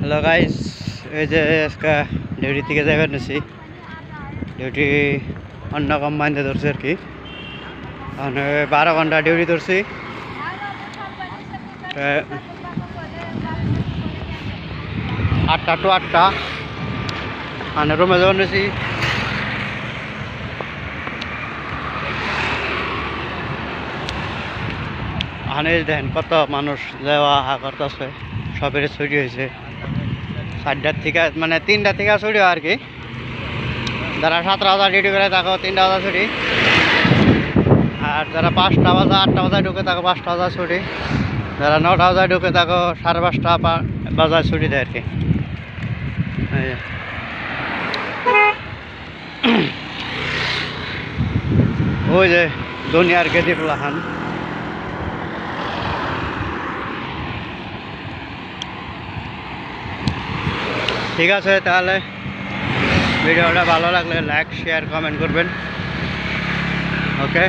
Hello guys, এই যে আজকে ডিউটি থেকে যাইবার নিছি। ডিউটি অন্য কোম্পানিতে ধরছি আর কি। মানে 12 ঘন্টা ডিউটি ধরছি। 8টা টু 8টা মানে রুমে যাবার নিছি। ওখানে দেখেন কত মানুষ যাওয়া আসা করতেছে, সবের ছুটি হয়েছে 4টার থেকে, মানে 3টা থেকে ছুটি হয় আর কি। যারা 7টা বাজা ডিউটি করে তাকে 3টা বাজা ছুটি, আর যারা 5টা বাজা 8টা বাজায় ঢুকে তাকে 5টা বাজা ছুটি, যারা 9টা বাজায় ঢুকে তাকে 5:30 বাজায় ছুটি দেয় আর কি। ওই যে দুনিয়ার গেদি ফুলাহান। ঠিক আছে, তাহলে ভিডিওটা ভালো লাগলে লাইক শেয়ার কমেন্ট করবেন। ওকে।